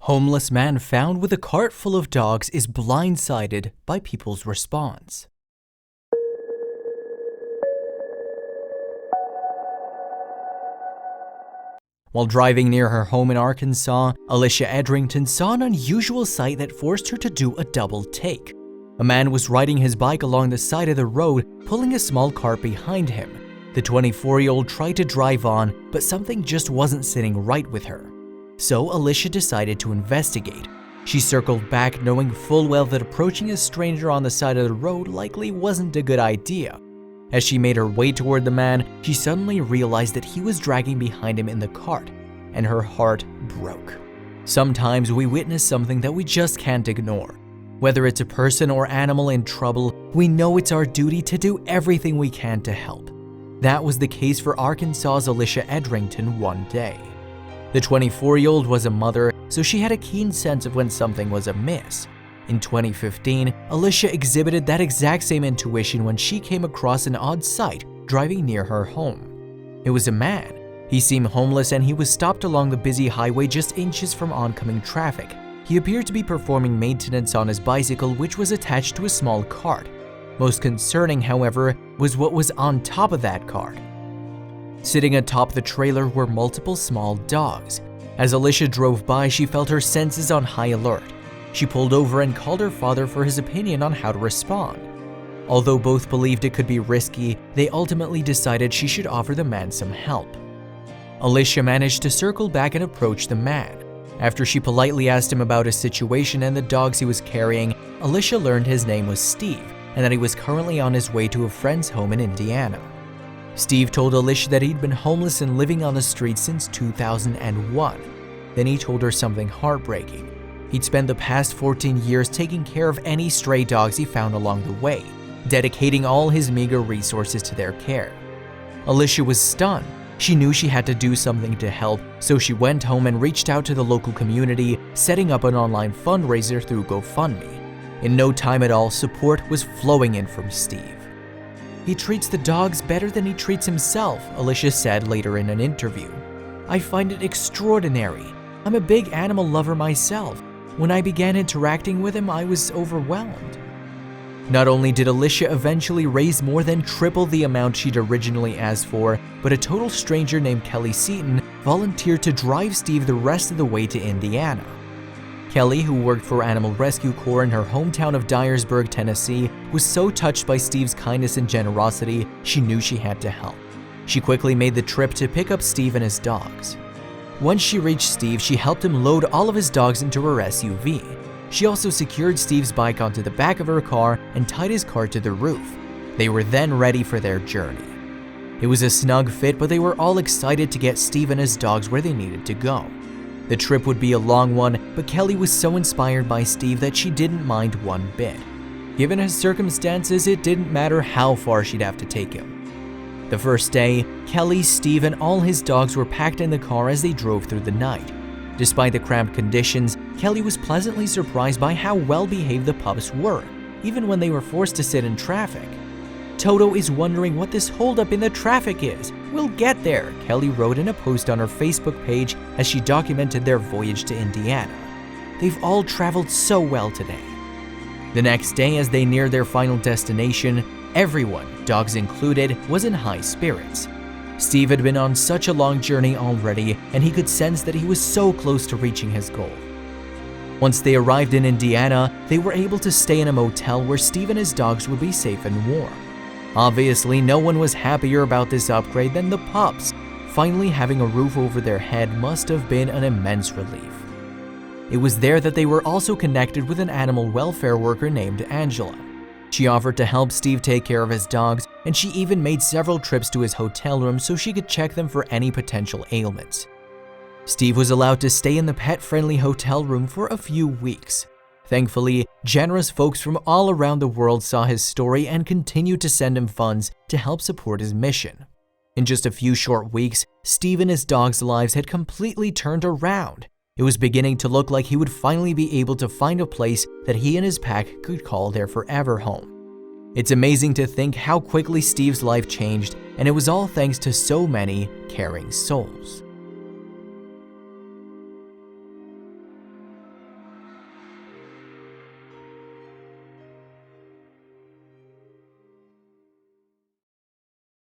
Homeless man found with a cart full of dogs is blindsided by people's response. While driving near her home in Arkansas, Alicia Edrington saw an unusual sight that forced her to do a double take. A man was riding his bike along the side of the road, pulling a small cart behind him. The 24-year-old tried to drive on, but something just wasn't sitting right with her. So Alicia decided to investigate. She circled back, knowing full well that approaching a stranger on the side of the road likely wasn't a good idea. As she made her way toward the man, she suddenly realized that he was dragging behind him in the cart, and her heart broke. Sometimes we witness something that we just can't ignore. Whether it's a person or animal in trouble, we know it's our duty to do everything we can to help. That was the case for Arkansas's Alicia Edrington one day. The 24-year-old was a mother, so she had a keen sense of when something was amiss. In 2015, Alicia exhibited that exact same intuition when she came across an odd sight driving near her home. It was a man. He seemed homeless and he was stopped along the busy highway just inches from oncoming traffic. He appeared to be performing maintenance on his bicycle, which was attached to a small cart. Most concerning, however, was what was on top of that cart. Sitting atop the trailer were multiple small dogs. As Alicia drove by, she felt her senses on high alert. She pulled over and called her father for his opinion on how to respond. Although both believed it could be risky, they ultimately decided she should offer the man some help. Alicia managed to circle back and approach the man. After she politely asked him about his situation and the dogs he was carrying, Alicia learned his name was Steve and that he was currently on his way to a friend's home in Indiana. Steve told Alicia that he'd been homeless and living on the street since 2001. Then he told her something heartbreaking. He'd spent the past 14 years taking care of any stray dogs he found along the way, dedicating all his meager resources to their care. Alicia was stunned. She knew she had to do something to help, so she went home and reached out to the local community, setting up an online fundraiser through GoFundMe. In no time at all, support was flowing in from Steve. "He treats the dogs better than he treats himself," Alicia said later in an interview. "I find it extraordinary. I'm a big animal lover myself. When I began interacting with him, I was overwhelmed." Not only did Alicia eventually raise more than triple the amount she'd originally asked for, but a total stranger named Kelly Seaton volunteered to drive Steve the rest of the way to Indiana. Kelly, who worked for Animal Rescue Corps in her hometown of Dyersburg, Tennessee, was so touched by Steve's kindness and generosity, she knew she had to help. She quickly made the trip to pick up Steve and his dogs. Once she reached Steve, she helped him load all of his dogs into her SUV. She also secured Steve's bike onto the back of her car and tied his car to the roof. They were then ready for their journey. It was a snug fit, but they were all excited to get Steve and his dogs where they needed to go. The trip would be a long one, but Kelly was so inspired by Steve that she didn't mind one bit. Given his circumstances, it didn't matter how far she'd have to take him. The first day, Kelly, Steve, and all his dogs were packed in the car as they drove through the night. Despite the cramped conditions, Kelly was pleasantly surprised by how well-behaved the pups were, even when they were forced to sit in traffic. "Toto is wondering what this holdup in the traffic is. We'll get there," Kelly wrote in a post on her Facebook page as she documented their voyage to Indiana. "They've all traveled so well today." The next day, as they neared their final destination, everyone, dogs included, was in high spirits. Steve had been on such a long journey already, and he could sense that he was so close to reaching his goal. Once they arrived in Indiana, they were able to stay in a motel where Steve and his dogs would be safe and warm. Obviously, no one was happier about this upgrade than the pups. Finally having a roof over their head must have been an immense relief. It was there that they were also connected with an animal welfare worker named Angela. She offered to help Steve take care of his dogs, and she even made several trips to his hotel room so she could check them for any potential ailments. Steve was allowed to stay in the pet-friendly hotel room for a few weeks. Thankfully, generous folks from all around the world saw his story and continued to send him funds to help support his mission. In just a few short weeks, Steve and his dogs' lives had completely turned around. It was beginning to look like he would finally be able to find a place that he and his pack could call their forever home. It's amazing to think how quickly Steve's life changed, and it was all thanks to so many caring souls.